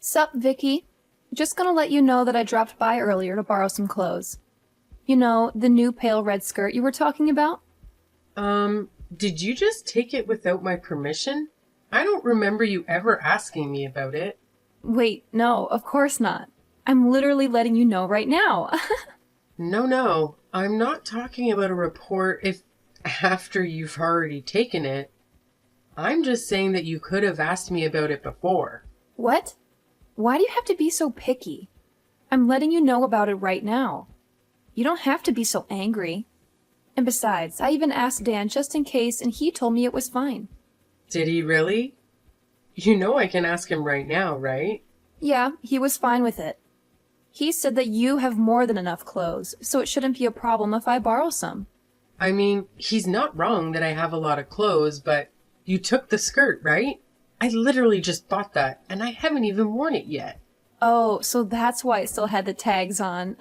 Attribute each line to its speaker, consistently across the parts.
Speaker 1: Sup, Vicky? Just gonna let you know that I dropped by earlier to borrow some clothes. You know, the new pale red skirt you were talking about?
Speaker 2: Did you just take it without my permission? I don't remember you ever asking me about it.
Speaker 1: Wait, no, of course not. I'm literally letting you know right now.
Speaker 2: No, I'm not talking about a report if after you've already taken it. I'm just saying that you could have asked me about it before.
Speaker 1: What? Why do you have to be so picky? I'm letting you know about it right now. You don't have to be so angry. And besides, I even asked Dan just in case, and he told me it was fine.
Speaker 2: Did he really? You know I can ask him right now, right?
Speaker 1: Yeah, he was fine with it. He said that you have more than enough clothes, so it shouldn't be a problem if I borrow some.
Speaker 2: I mean, he's not wrong that I have a lot of clothes, but you took the skirt, right? I literally just bought that, and I haven't even worn it yet.
Speaker 1: Oh, so that's why it still had the tags on.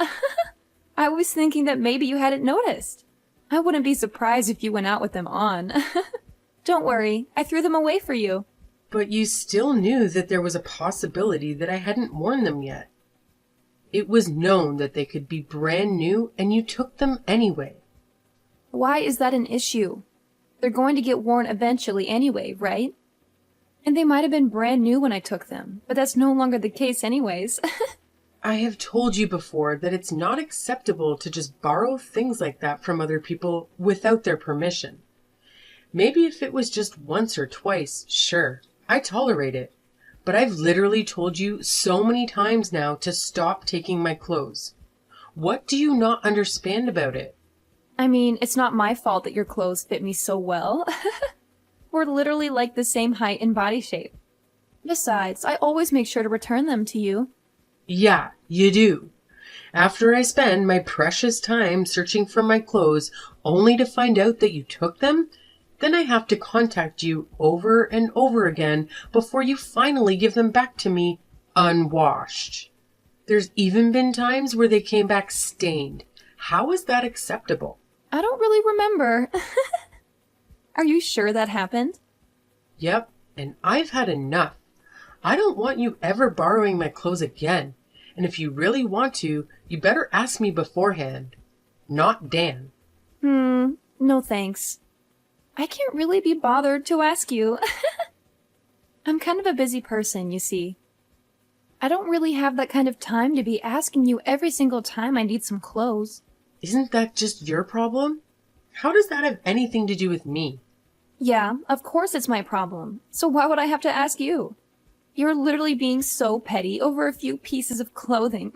Speaker 1: I was thinking that maybe you hadn't noticed. I wouldn't be surprised if you went out with them on. Don't worry, I threw them away for you.
Speaker 2: But you still knew that there was a possibility that I hadn't worn them yet. It was known that they could be brand new, and you took them anyway.
Speaker 1: Why is that an issue? They're going to get worn eventually anyway, right? And they might have been brand new when I took them, but that's no longer the case anyways.
Speaker 2: I have told you before that it's not acceptable to just borrow things like that from other people without their permission. Maybe if it was just once or twice, sure, I tolerate it. But I've literally told you so many times now to stop taking my clothes. What do you not understand about it?
Speaker 1: I mean, it's not my fault that your clothes fit me so well. We're literally like the same height and body shape. Besides, I always make sure to return them to you.
Speaker 2: Yeah, you do. After I spend my precious time searching for my clothes only to find out that you took them, then I have to contact you over and over again before you finally give them back to me unwashed. There's even been times where they came back stained. How is that acceptable?
Speaker 1: I don't really remember. Are you sure that happened?
Speaker 2: Yep, and I've had enough. I don't want you ever borrowing my clothes again. And if you really want to, you better ask me beforehand. Not Dan.
Speaker 1: No thanks. I can't really be bothered to ask you. I'm kind of a busy person, you see. I don't really have that kind of time to be asking you every single time I need some clothes.
Speaker 2: Isn't that just your problem? How does that have anything to do with me?
Speaker 1: Yeah, of course it's my problem. So why would I have to ask you? You're literally being so petty over a few pieces of clothing.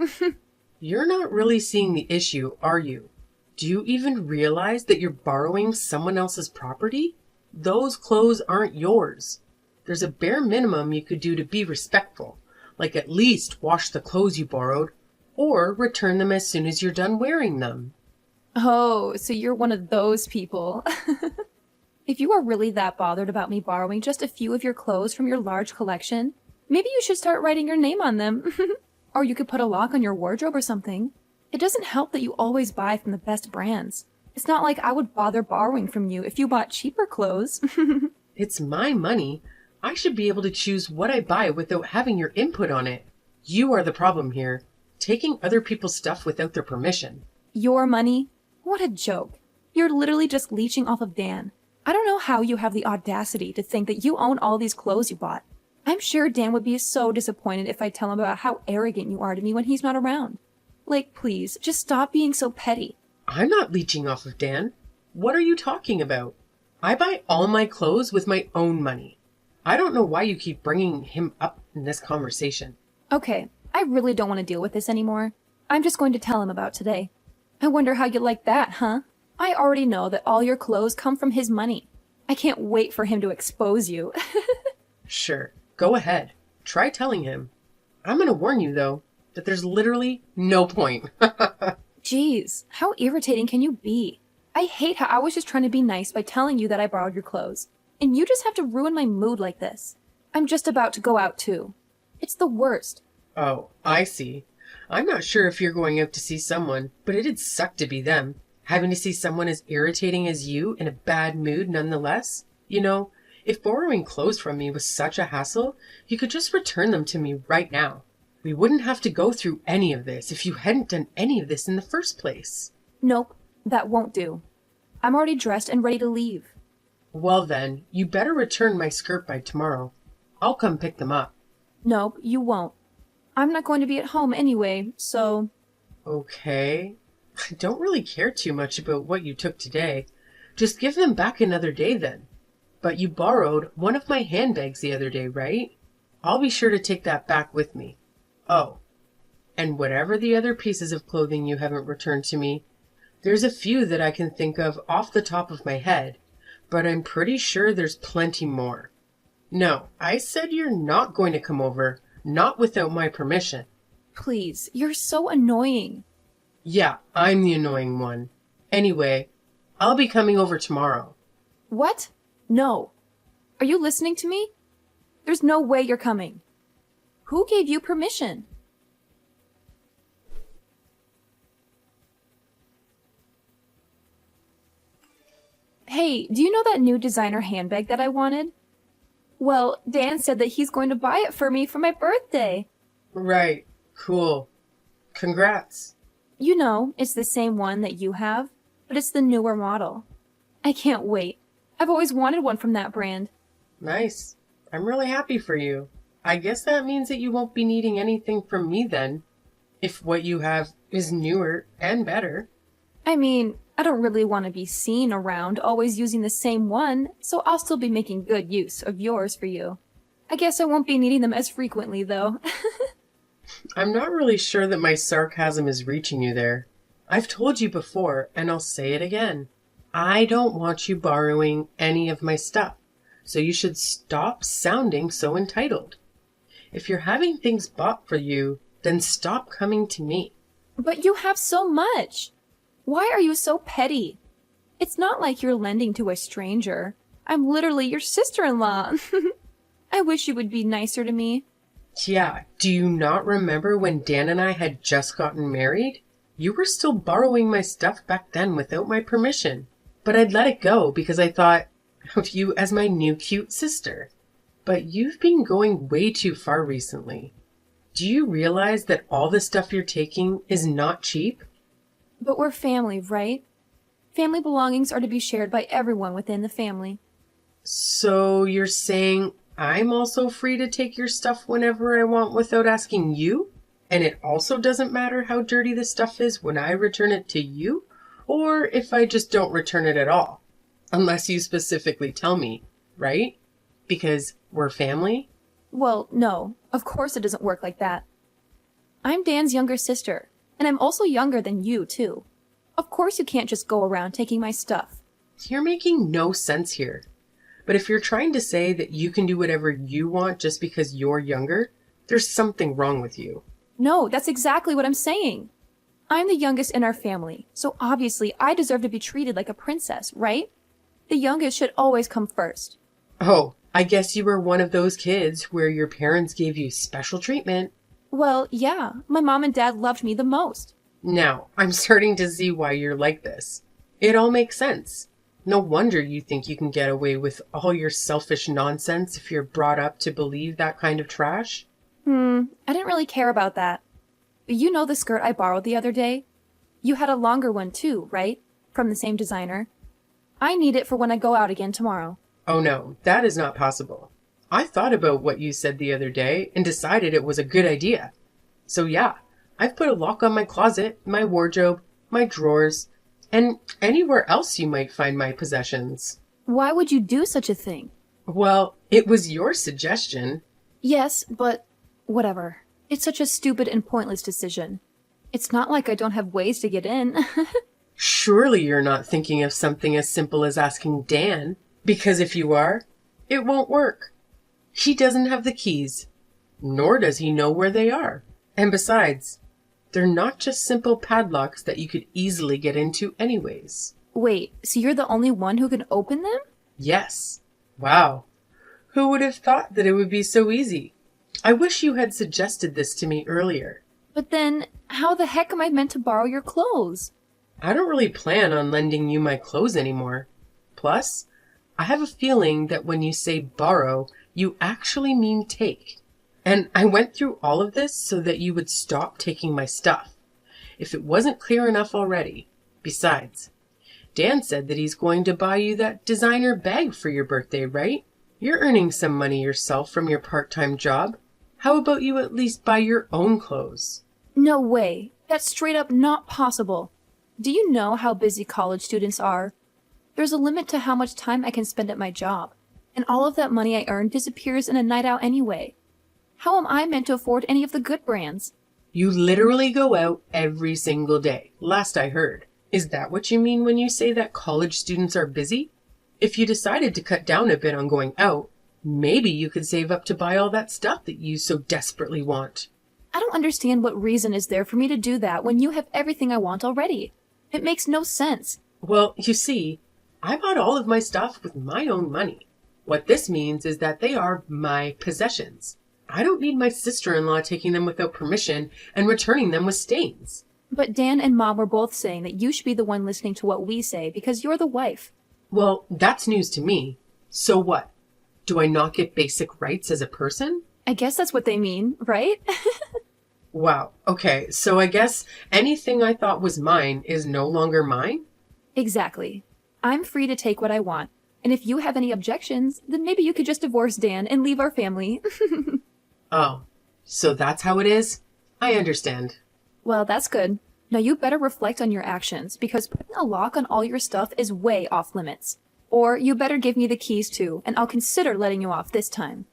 Speaker 2: You're not really seeing the issue, are you? Do you even realize that you're borrowing someone else's property? Those clothes aren't yours. There's a bare minimum you could do to be respectful, like at least wash the clothes you borrowed, or return them as soon as you're done wearing them.
Speaker 1: Oh, so you're one of those people. If you are really that bothered about me borrowing just a few of your clothes from your large collection, maybe you should start writing your name on them. Or you could put a lock on your wardrobe or something. It doesn't help that you always buy from the best brands. It's not like I would bother borrowing from you if you bought cheaper clothes.
Speaker 2: It's my money. I should be able to choose what I buy without having your input on it. You are the problem here, taking other people's stuff without their permission.
Speaker 1: Your money? What a joke. You're literally just leeching off of Dan. I don't know how you have the audacity to think that you own all these clothes you bought. I'm sure Dan would be so disappointed if I tell him about how arrogant you are to me when he's not around. Like, please, just stop being so petty.
Speaker 2: I'm not leeching off of Dan. What are you talking about? I buy all my clothes with my own money. I don't know why you keep bringing him up in this conversation.
Speaker 1: Okay, I really don't want to deal with this anymore. I'm just going to tell him about today. I wonder how you like that, huh? I already know that all your clothes come from his money. I can't wait for him to expose you.
Speaker 2: Sure, go ahead. Try telling him. I'm gonna warn you, though, that there's literally no point.
Speaker 1: Jeez, how irritating can you be? I hate how I was just trying to be nice by telling you that I borrowed your clothes. And you just have to ruin my mood like this. I'm just about to go out too. It's the worst.
Speaker 2: Oh, I see. I'm not sure if you're going out to see someone, but it'd suck to be them. Having to see someone as irritating as you in a bad mood nonetheless. You know, If borrowing clothes from me was such a hassle, you could just return them to me right now. We wouldn't have to go through any of this if you hadn't done any of this in the first place.
Speaker 1: Nope, that won't do. I'm already dressed and ready to leave.
Speaker 2: Well then, you better return my skirt by tomorrow. I'll come pick them up.
Speaker 1: Nope, you won't. I'm not going to be at home anyway, so...
Speaker 2: Okay. I don't really care too much about what you took today. Just give them back another day then. But you borrowed one of my handbags the other day, right? I'll be sure to take that back with me. Oh, and whatever the other pieces of clothing you haven't returned to me, there's a few that I can think of off the top of my head, but I'm pretty sure there's plenty more. No, I said you're not going to come over, not without my permission.
Speaker 1: Please, you're so annoying.
Speaker 2: Yeah, I'm the annoying one. Anyway, I'll be coming over tomorrow.
Speaker 1: What? No. Are you listening to me? There's no way you're coming. Who gave you permission? Hey, do you know that new designer handbag that I wanted? Well, Dan said that he's going to buy it for me for my birthday.
Speaker 2: Right. Cool. Congrats.
Speaker 1: You know, it's the same one that you have, but it's the newer model. I can't wait. I've always wanted one from that brand.
Speaker 2: Nice. I'm really happy for you. I guess that means that you won't be needing anything from me then, if what you have is newer and better.
Speaker 1: I mean, I don't really want to be seen around always using the same one, so I'll still be making good use of yours for you. I guess I won't be needing them as frequently, though.
Speaker 2: I'm not really sure that my sarcasm is reaching you there. I've told you before, and I'll say it again. I don't want you borrowing any of my stuff, so you should stop sounding so entitled. If you're having things bought for you, then stop coming to me.
Speaker 1: But you have so much. Why are you so petty? It's not like you're lending to a stranger. I'm literally your sister-in-law. I wish you would be nicer to me.
Speaker 2: Yeah, do you not remember when Dan and I had just gotten married? You were still borrowing my stuff back then without my permission. But I'd let it go because I thought of you as my new cute sister. But you've been going way too far recently. Do you realize that all the stuff you're taking is not cheap?
Speaker 1: But we're family, right? Family belongings are to be shared by everyone within the family.
Speaker 2: So you're saying I'm also free to take your stuff whenever I want without asking you? And it also doesn't matter how dirty the stuff is when I return it to you? Or if I just don't return it at all? Unless you specifically tell me, right? Because we're family?
Speaker 1: Well, no, of course it doesn't work like that. I'm Dan's younger sister, and I'm also younger than you, too. Of course you can't just go around taking my stuff.
Speaker 2: You're making no sense here. But if you're trying to say that you can do whatever you want just because you're younger, there's something wrong with you.
Speaker 1: No, that's exactly what I'm saying. I'm the youngest in our family, so obviously I deserve to be treated like a princess, right? The youngest should always come first.
Speaker 2: Oh, I guess you were one of those kids where your parents gave you special treatment.
Speaker 1: Well, yeah, my mom and dad loved me the most.
Speaker 2: Now, I'm starting to see why you're like this. It all makes sense. No wonder you think you can get away with all your selfish nonsense if you're brought up to believe that kind of trash.
Speaker 1: I didn't really care about that. You know the skirt I borrowed the other day? You had a longer one too, right? From the same designer. I need it for when I go out again tomorrow.
Speaker 2: Oh no, that is not possible. I thought about what you said the other day and decided it was a good idea. So yeah, I've put a lock on my closet, my wardrobe, my drawers, and anywhere else you might find my possessions.
Speaker 1: Why would you do such a thing?
Speaker 2: Well, it was your suggestion.
Speaker 1: Yes, but whatever. It's such a stupid and pointless decision. It's not like I don't have ways to get in.
Speaker 2: Surely you're not thinking of something as simple as asking Dan, because if you are, it won't work. He doesn't have the keys, nor does he know where they are. And besides, they're not just simple padlocks that you could easily get into anyways.
Speaker 1: Wait, so you're the only one who can open them?
Speaker 2: Yes. Wow. Who would have thought that it would be so easy? I wish you had suggested this to me earlier.
Speaker 1: But then, how the heck am I meant to borrow your clothes?
Speaker 2: I don't really plan on lending you my clothes anymore. Plus, I have a feeling that when you say borrow, you actually mean take. And I went through all of this so that you would stop taking my stuff. If it wasn't clear enough already. Besides, Dan said that he's going to buy you that designer bag for your birthday, right? You're earning some money yourself from your part-time job. How about you at least buy your own clothes?
Speaker 1: No way. That's straight up not possible. Do you know how busy college students are? There's a limit to how much time I can spend at my job, and all of that money I earn disappears in a night out anyway. How am I meant to afford any of the good brands?
Speaker 2: You literally go out every single day, last I heard. Is that what you mean when you say that college students are busy? If you decided to cut down a bit on going out, maybe you could save up to buy all that stuff that you so desperately want.
Speaker 1: I don't understand what reason is there for me to do that when you have everything I want already. It makes no sense.
Speaker 2: Well, you see, I bought all of my stuff with my own money. What this means is that they are my possessions. I don't need my sister-in-law taking them without permission and returning them with stains.
Speaker 1: But Dan and Mom were both saying that you should be the one listening to what we say because you're the wife.
Speaker 2: Well, that's news to me. So what? Do I not get basic rights as a person?
Speaker 1: I guess that's what they mean, right?
Speaker 2: Wow. Okay, so I guess anything I thought was mine is no longer mine?
Speaker 1: Exactly. I'm free to take what I want. And if you have any objections, then maybe you could just divorce Dan and leave our family.
Speaker 2: Oh, so that's how it is? I understand.
Speaker 1: Well, that's good. Now you better reflect on your actions, because putting a lock on all your stuff is way off limits. Or you better give me the keys too, and I'll consider letting you off this time.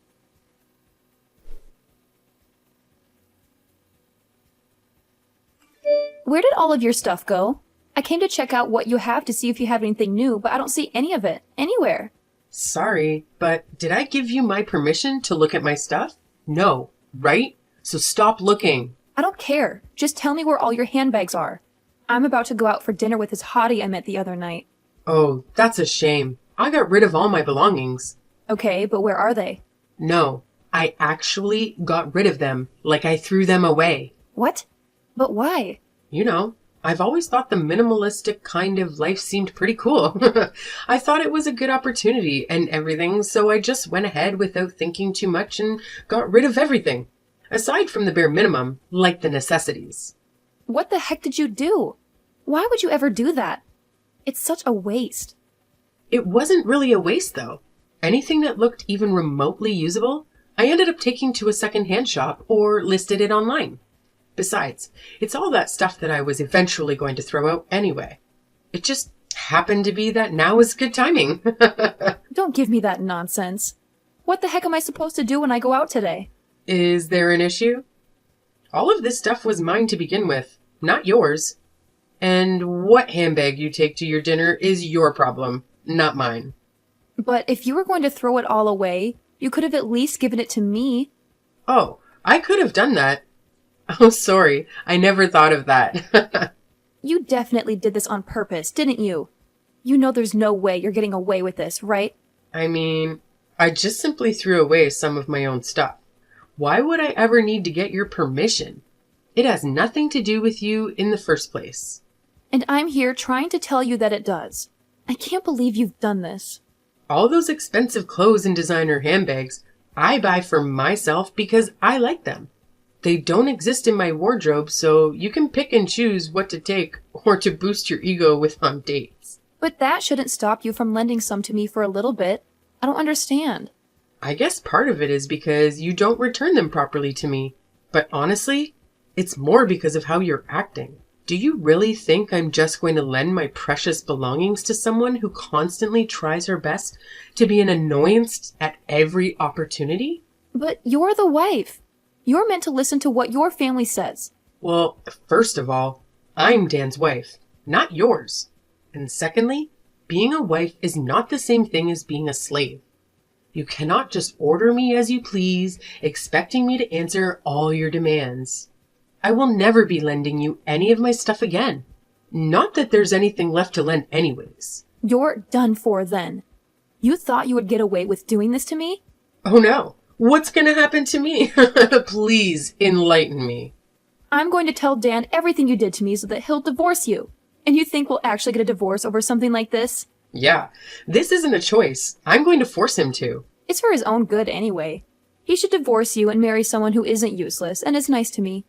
Speaker 1: Where did all of your stuff go? I came to check out what you have to see if you have anything new, but I don't see any of it, anywhere.
Speaker 2: Sorry, but did I give you my permission to look at my stuff? No, right? So stop looking.
Speaker 1: I don't care. Just tell me where all your handbags are. I'm about to go out for dinner with this hottie I met the other night.
Speaker 2: Oh, that's a shame. I got rid of all my belongings.
Speaker 1: Okay, but where are they?
Speaker 2: No, I actually got rid of them, like I threw them away.
Speaker 1: What? But why?
Speaker 2: You know, I've always thought the minimalistic kind of life seemed pretty cool. I thought it was a good opportunity and everything, so I just went ahead without thinking too much and got rid of everything. Aside from the bare minimum, like the necessities.
Speaker 1: What the heck did you do? Why would you ever do that? It's such a waste.
Speaker 2: It wasn't really a waste, though. Anything that looked even remotely usable, I ended up taking to a second-hand shop or listed it online. Besides, it's all that stuff that I was eventually going to throw out anyway. It just happened to be that now is good timing.
Speaker 1: Don't give me that nonsense. What the heck am I supposed to do when I go out today?
Speaker 2: Is there an issue? All of this stuff was mine to begin with, not yours. And what handbag you take to your dinner is your problem, not mine.
Speaker 1: But if you were going to throw it all away, you could have at least given it to me.
Speaker 2: Oh, I could have done that. Oh, sorry. I never thought of that.
Speaker 1: You definitely did this on purpose, didn't you? You know there's no way you're getting away with this, right?
Speaker 2: I mean, I just simply threw away some of my own stuff. Why would I ever need to get your permission? It has nothing to do with you in the first place.
Speaker 1: And I'm here trying to tell you that it does. I can't believe you've done this.
Speaker 2: All those expensive clothes and designer handbags I buy for myself because I like them. They don't exist in my wardrobe, so you can pick and choose what to take or to boost your ego with on dates.
Speaker 1: But that shouldn't stop you from lending some to me for a little bit. I don't understand.
Speaker 2: I guess part of it is because you don't return them properly to me. But honestly, it's more because of how you're acting. Do you really think I'm just going to lend my precious belongings to someone who constantly tries her best to be an annoyance at every opportunity?
Speaker 1: But you're the wife. You're meant to listen to what your family says.
Speaker 2: Well, first of all, I'm Dan's wife, not yours. And secondly, being a wife is not the same thing as being a slave. You cannot just order me as you please, expecting me to answer all your demands. I will never be lending you any of my stuff again. Not that there's anything left to lend anyways.
Speaker 1: You're done for then. You thought you would get away with doing this to me?
Speaker 2: Oh no. What's gonna happen to me? Please enlighten me.
Speaker 1: I'm going to tell Dan everything you did to me so that he'll divorce you. And you think we'll actually get a divorce over something like this?
Speaker 2: Yeah, this isn't a choice. I'm going to force him to.
Speaker 1: It's for his own good anyway. He should divorce you and marry someone who isn't useless and is nice to me.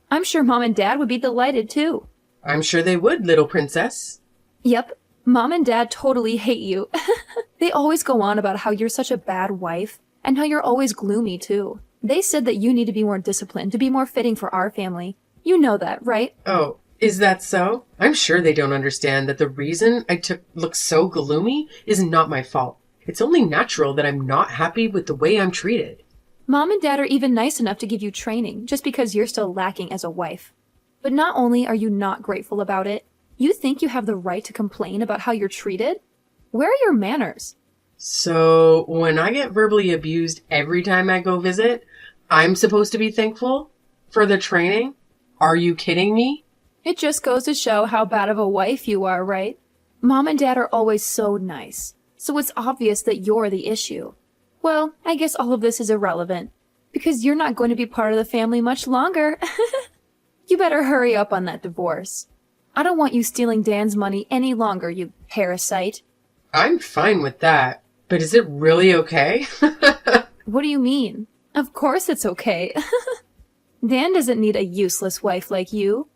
Speaker 1: I'm sure Mom and Dad would be delighted too.
Speaker 2: I'm sure they would, little princess.
Speaker 1: Yep, Mom and Dad totally hate you. They always go on about how you're such a bad wife and how you're always gloomy too. They said that you need to be more disciplined to be more fitting for our family. You know that, right?
Speaker 2: Oh, is that so? I'm sure they don't understand that the reason look so gloomy is not my fault. It's only natural that I'm not happy with the way I'm treated.
Speaker 1: Mom and Dad are even nice enough to give you training just because you're still lacking as a wife. But not only are you not grateful about it, you think you have the right to complain about how you're treated? Where are your manners?
Speaker 2: So, when I get verbally abused every time I go visit, I'm supposed to be thankful for the training? Are you kidding me?
Speaker 1: It just goes to show how bad of a wife you are, right? Mom and Dad are always so nice, so it's obvious that you're the issue. Well, I guess all of this is irrelevant, because you're not going to be part of the family much longer. You better hurry up on that divorce. I don't want you stealing Dan's money any longer, you parasite.
Speaker 2: I'm fine with that, but is it really okay?
Speaker 1: What do you mean? Of course it's okay. Dan doesn't need a useless wife like you.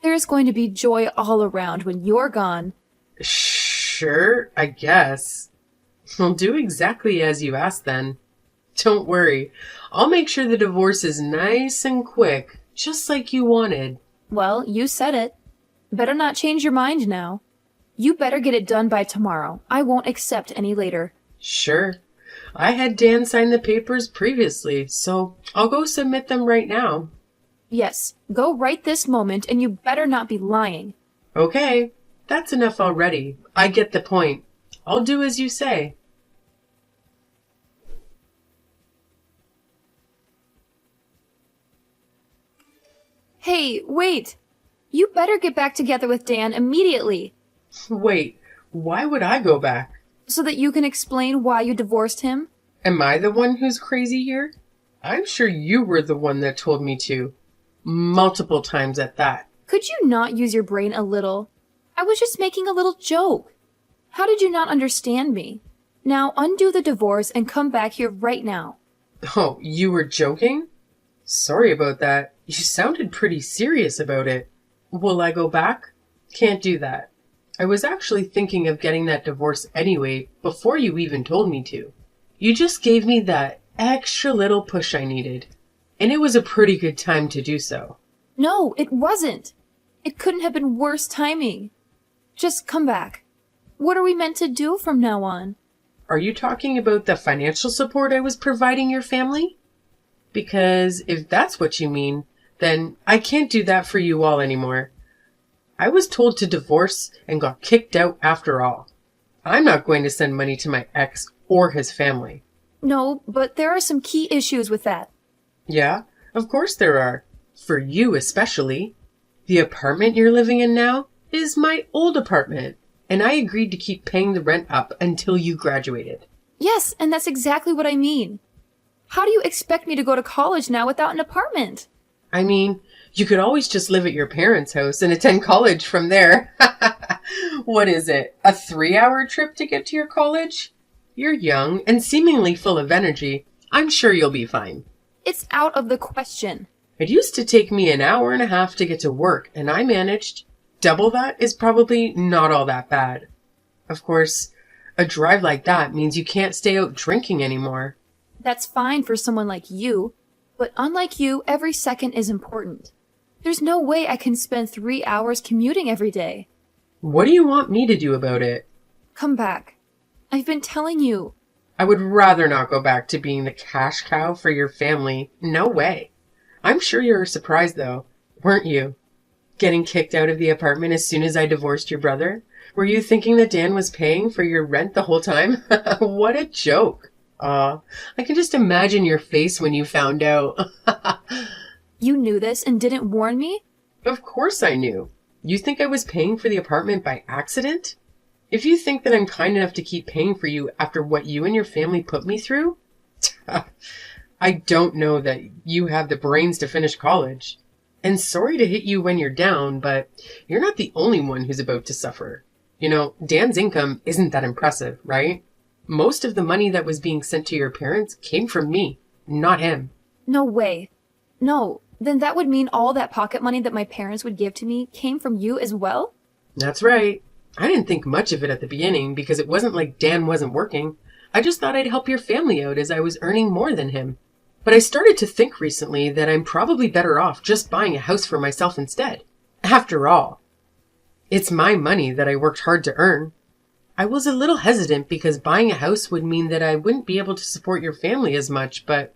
Speaker 1: There's going to be joy all around when you're gone.
Speaker 2: Sure, I guess. I'll do exactly as you asked then. Don't worry. I'll make sure the divorce is nice and quick, just like you wanted.
Speaker 1: Well, you said it. Better not change your mind now. You better get it done by tomorrow. I won't accept any later.
Speaker 2: Sure. I had Dan sign the papers previously, so I'll go submit them right now.
Speaker 1: Yes, go right this moment, and you better not be lying.
Speaker 2: Okay, that's enough already. I get the point. I'll do as you say.
Speaker 1: Hey, wait! You better get back together with Dan immediately,
Speaker 2: Wait, why would I go back?
Speaker 1: so that you can explain why you divorced him.
Speaker 2: Am I the one who's crazy here? I'm sure you were the one that told me to. Multiple times at that.
Speaker 1: Could you not use your brain a little? I was just making a little joke. How did you not understand me? Now undo the divorce and come back here right now.
Speaker 2: Oh, you were joking? Sorry about that. You sounded pretty serious about it. Will I go back? Can't do that. I was actually thinking of getting that divorce anyway, before you even told me to. You just gave me that extra little push I needed. And it was a pretty good time to do so.
Speaker 1: No, it wasn't. It couldn't have been worse timing. Just come back. What are we meant to do from now on?
Speaker 2: Are you talking about the financial support I was providing your family? Because if that's what you mean, then I can't do that for you all anymore. I was told to divorce and got kicked out after all. I'm not going to send money to my ex or his family.
Speaker 1: No, but there are some key issues with that.
Speaker 2: Yeah, of course there are. For you especially. The apartment you're living in now is my old apartment, and I agreed to keep paying the rent up until you graduated.
Speaker 1: Yes, and that's exactly what I mean. How do you expect me to go to college now without an apartment?
Speaker 2: I mean, you could always just live at your parents' house and attend college from there. What is it? A 3-hour trip to get to your college? You're young and seemingly full of energy. I'm sure you'll be fine.
Speaker 1: It's out of the question.
Speaker 2: It used to take me an hour and a half to get to work, and I managed. Double that is probably not all that bad. Of course, a drive like that means you can't stay out drinking anymore.
Speaker 1: That's fine for someone like you, but unlike you, every second is important. There's no way I can spend 3 hours commuting every day.
Speaker 2: What do you want me to do about it?
Speaker 1: Come back. I've been telling you.
Speaker 2: I would rather not go back to being the cash cow for your family. No way. I'm sure you were surprised, though, weren't you? Getting kicked out of the apartment as soon as I divorced your brother? Were you thinking that Dan was paying for your rent the whole time? What a joke. Aw, I can just imagine your face when you found out.
Speaker 1: You knew this and didn't warn me?
Speaker 2: Of course I knew. You think I was paying for the apartment by accident? If you think that I'm kind enough to keep paying for you after what you and your family put me through, I don't know that you have the brains to finish college. And sorry to hit you when you're down, but you're not the only one who's about to suffer. Dan's income isn't that impressive, right? Most of the money that was being sent to your parents came from me, not him.
Speaker 1: No way. No, then that would mean all that pocket money that my parents would give to me came from you as well?
Speaker 2: That's right. I didn't think much of it at the beginning because it wasn't like Dan wasn't working. I just thought I'd help your family out as I was earning more than him. But I started to think recently that I'm probably better off just buying a house for myself instead. After all, it's my money that I worked hard to earn. I was a little hesitant because buying a house would mean that I wouldn't be able to support your family as much, but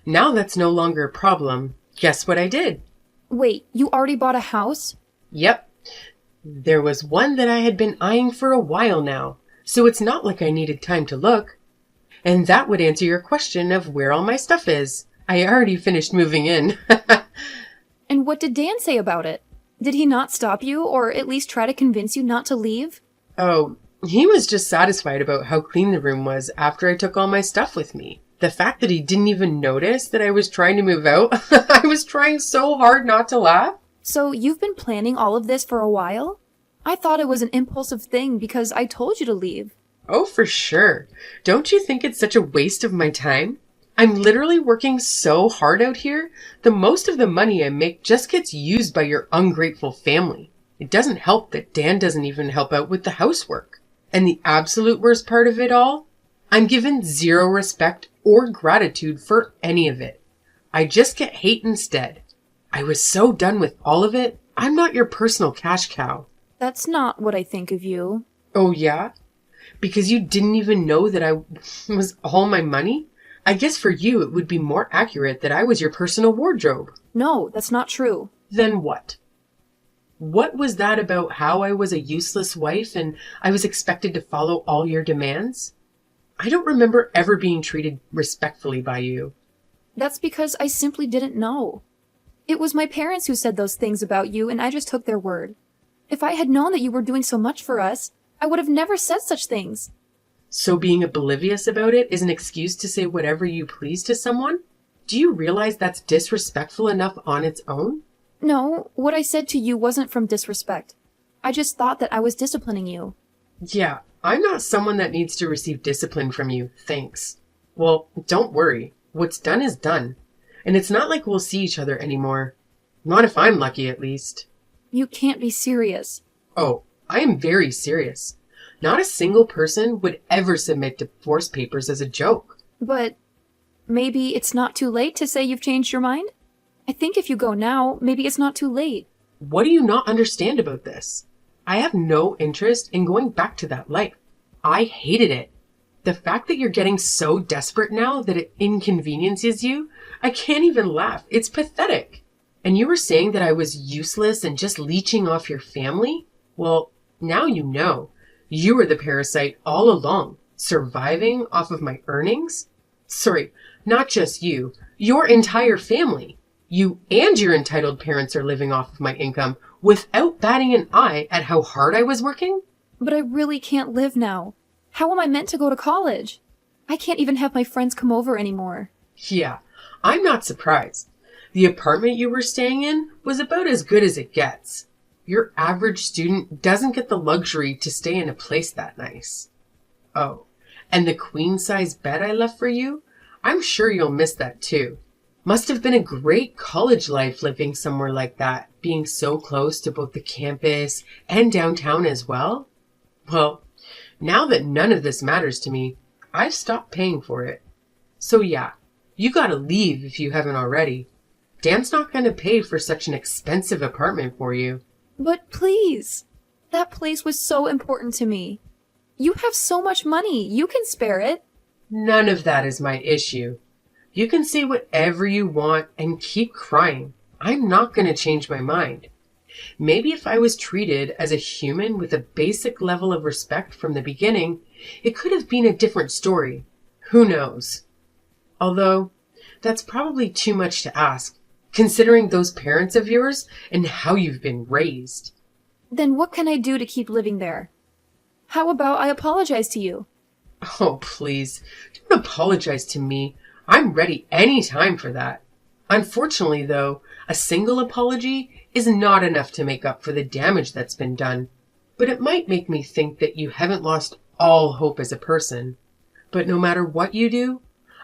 Speaker 2: now that's no longer a problem. Guess what I did?
Speaker 1: Wait, you already bought a house?
Speaker 2: Yep. There was one that I had been eyeing for a while now, so it's not like I needed time to look. And that would answer your question of where all my stuff is. I already finished moving in.
Speaker 1: And what did Dan say about it? Did he not stop you, or at least try to convince you not to leave?
Speaker 2: Oh, he was just satisfied about how clean the room was after I took all my stuff with me. The fact that he didn't even notice that I was trying to move out, I was trying so hard not to laugh.
Speaker 1: So you've been planning all of this for a while? I thought it was an impulsive thing because I told you to leave.
Speaker 2: Oh, for sure. Don't you think it's such a waste of my time? I'm literally working so hard out here. The most of the money I make just gets used by your ungrateful family. It doesn't help that Dan doesn't even help out with the housework. And the absolute worst part of it all? I'm given zero respect or gratitude for any of it. I just get hate instead. I was so done with all of it. I'm not your personal cash cow.
Speaker 1: That's not what I think of you.
Speaker 2: Oh, yeah? Because you didn't even know that I was all my money? I guess for you it would be more accurate that I was your personal wardrobe.
Speaker 1: No, that's not true.
Speaker 2: Then what? What was that about how I was a useless wife and I was expected to follow all your demands? I don't remember ever being treated respectfully by you.
Speaker 1: That's because I simply didn't know. It was my parents who said those things about you, and I just took their word. If I had known that you were doing so much for us, I would have never said such things.
Speaker 2: So being oblivious about it is an excuse to say whatever you please to someone? Do you realize that's disrespectful enough on its own?
Speaker 1: No, what I said to you wasn't from disrespect. I just thought that I was disciplining you.
Speaker 2: Yeah, I'm not someone that needs to receive discipline from you, thanks. Well, don't worry. What's done is done. And it's not like we'll see each other anymore. Not if I'm lucky, at least.
Speaker 1: You can't be serious.
Speaker 2: Oh, I am very serious. Not a single person would ever submit divorce papers as a joke.
Speaker 1: But maybe it's not too late to say you've changed your mind? I think if you go now, maybe it's not too late.
Speaker 2: What do you not understand about this? I have no interest in going back to that life. I hated it. The fact that you're getting so desperate now that it inconveniences you, I can't even laugh. It's pathetic. And you were saying that I was useless and just leeching off your family? Well, now you know. You were the parasite all along, surviving off of my earnings? Sorry, not just you, your entire family. You and your entitled parents are living off of my income without batting an eye at how hard I was working?
Speaker 1: But I really can't live now. How am I meant to go to college? I can't even have my friends come over anymore.
Speaker 2: Yeah, I'm not surprised. The apartment you were staying in was about as good as it gets. Your average student doesn't get the luxury to stay in a place that nice. Oh, and the queen-size bed I left for you? I'm sure you'll miss that too. Must have been a great college life living somewhere like that, being so close to both the campus and downtown as well. Well, now that none of this matters to me, I've stopped paying for it. So yeah, you gotta leave if you haven't already. Dan's not gonna pay for such an expensive apartment for you.
Speaker 1: But please, that place was so important to me. You have so much money, you can spare it.
Speaker 2: None of that is my issue. You can say whatever you want and keep crying. I'm not gonna change my mind. Maybe if I was treated as a human with a basic level of respect from the beginning, it could have been a different story. Who knows? Although, that's probably too much to ask, considering those parents of yours and how you've been raised.
Speaker 1: Then what can I do to keep living there? How about I apologize to you?
Speaker 2: Oh, please, don't apologize to me. I'm ready any time for that. Unfortunately, though, a single apology is not enough to make up for the damage that's been done. but it might make me think that you haven't lost all hope as a person. But no matter what you do,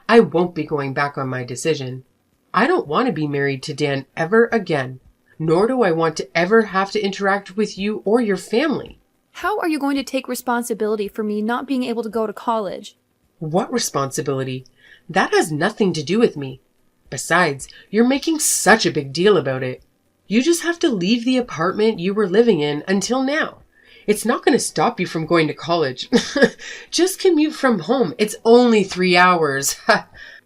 Speaker 2: I won't be going back on my decision. I don't want to be married to Dan ever again, nor do I want to ever have to interact with you or your family.
Speaker 1: How are you going to take responsibility for me not being able to go to college?
Speaker 2: What responsibility? That has nothing to do with me. Besides, you're making such a big deal about it. You just have to leave the apartment you were living in until now. It's not going to stop you from going to college. Just commute from home. It's only 3 hours.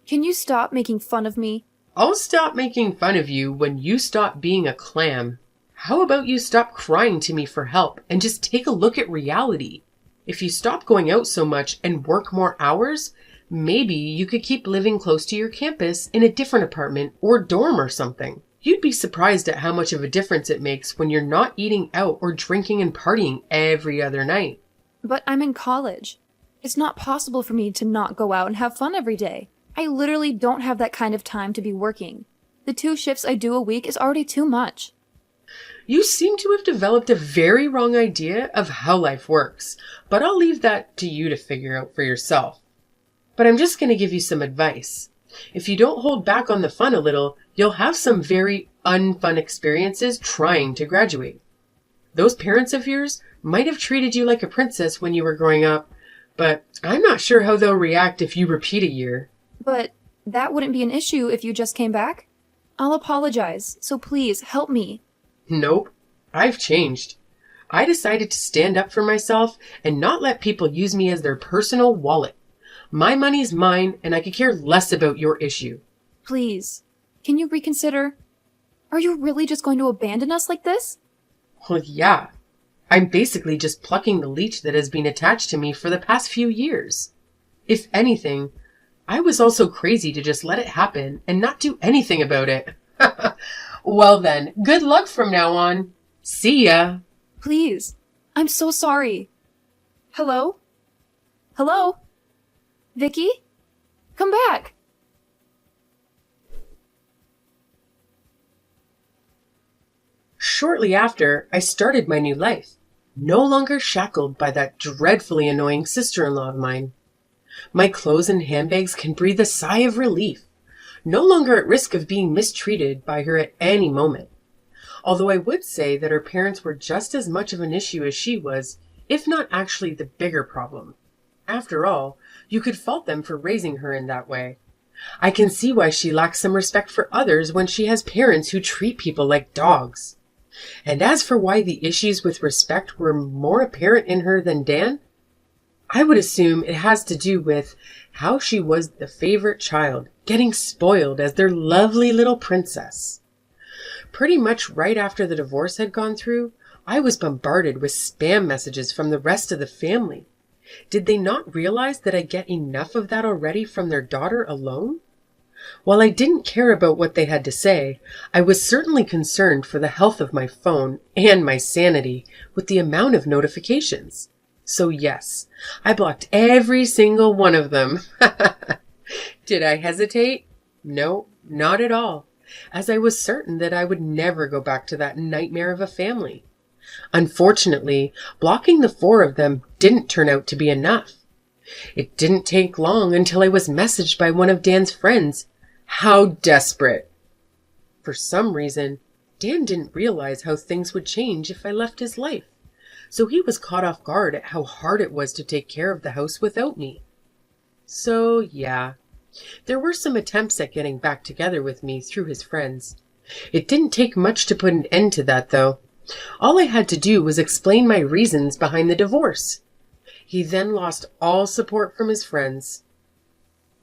Speaker 1: Can you stop making fun of me?
Speaker 2: I'll stop making fun of you when you stop being a clam. How about you stop crying to me for help and just take a look at reality? If you stop going out so much and work more hours, maybe you could keep living close to your campus in a different apartment or dorm or something. You'd be surprised at how much of a difference it makes when you're not eating out or drinking and partying every other night.
Speaker 1: But I'm in college. It's not possible for me to not go out and have fun every day. I literally don't have that kind of time to be working. The 2 shifts I do a week is already too much.
Speaker 2: You seem to have developed a very wrong idea of how life works, but I'll leave that to you to figure out for yourself. But I'm just going to give you some advice. If you don't hold back on the fun a little, you'll have some very unfun experiences trying to graduate. Those parents of yours might have treated you like a princess when you were growing up, but I'm not sure how they'll react if you repeat a year.
Speaker 1: But that wouldn't be an issue if you just came back. I'll apologize, so please help me.
Speaker 2: Nope, I've changed. I decided to stand up for myself and not let people use me as their personal wallet. My money's mine, and I could care less about your issue.
Speaker 1: Please, can you reconsider? Are you really just going to abandon us like this?
Speaker 2: Well, yeah. I'm basically just plucking the leech that has been attached to me for the past few years. If anything, I was also crazy to just let it happen and not do anything about it. Well then, good luck from now on. See ya.
Speaker 1: Please, I'm so sorry. Hello? Hello? Vicky? Come back!
Speaker 2: Shortly after, I started my new life, no longer shackled by that dreadfully annoying sister-in-law of mine. My clothes and handbags can breathe a sigh of relief, no longer at risk of being mistreated by her at any moment. Although I would say that her parents were just as much of an issue as she was, if not actually the bigger problem. After all, you could fault them for raising her in that way. I can see why she lacks some respect for others when she has parents who treat people like dogs. And as for why the issues with respect were more apparent in her than Dan, I would assume it has to do with how she was the favorite child, getting spoiled as their lovely little princess. Pretty much right after the divorce had gone through, I was bombarded with spam messages from the rest of the family. Did they not realize that I get enough of that already from their daughter alone? While I didn't care about what they had to say, I was certainly concerned for the health of my phone and my sanity with the amount of notifications. So yes, I blocked every single one of them. Did I hesitate? No, not at all, as I was certain that I would never go back to that nightmare of a family. Unfortunately, blocking the 4 of them didn't turn out to be enough. It didn't take long until I was messaged by one of Dan's friends. How desperate! For some reason, Dan didn't realize how things would change if I left his life, so he was caught off guard at how hard it was to take care of the house without me. So, yeah, there were some attempts at getting back together with me through his friends. It didn't take much to put an end to that, though. All I had to do was explain my reasons behind the divorce. He then lost all support from his friends.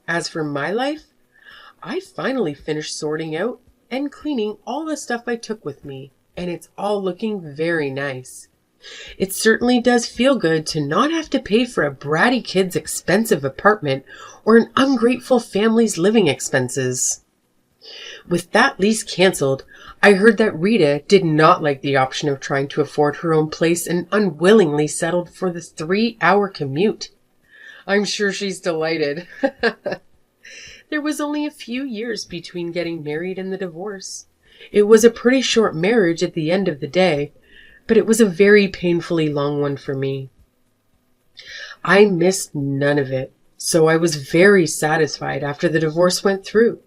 Speaker 2: As for my life, I finally finished sorting out and cleaning all the stuff I took with me, and it's all looking very nice. It certainly does feel good to not have to pay for a bratty kid's expensive apartment or an ungrateful family's living expenses. With that lease canceled, I heard that Rita did not like the option of trying to afford her own place and unwillingly settled for the 3-hour commute. I'm sure she's delighted. There was only a few years between getting married and the divorce. It was a pretty short marriage at the end of the day. but it was a very painfully long one for me. I missed none of it, so I was very satisfied after the divorce went through.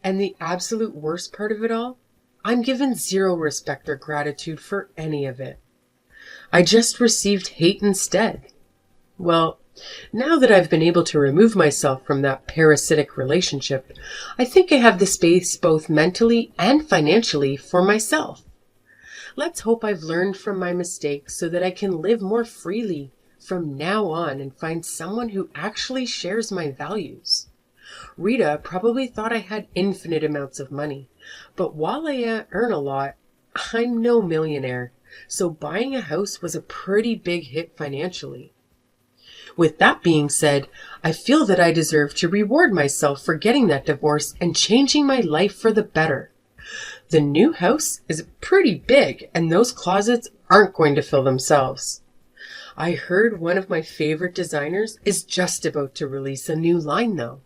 Speaker 2: And the absolute worst part of it all, I'm given zero respect or gratitude for any of it. I just received hate instead. Well, now that I've been able to remove myself from that parasitic relationship, I think I have the space both mentally and financially for myself. Let's hope I've learned from my mistakes so that I can live more freely from now on and find someone who actually shares my values. Rita probably thought I had infinite amounts of money, but while I earn a lot, I'm no millionaire, so buying a house was a pretty big hit financially. With that being said, I feel that I deserve to reward myself for getting that divorce and changing my life for the better. The new house is pretty big, and those closets aren't going to fill themselves. I heard one of my favorite designers is just about to release a new line, though.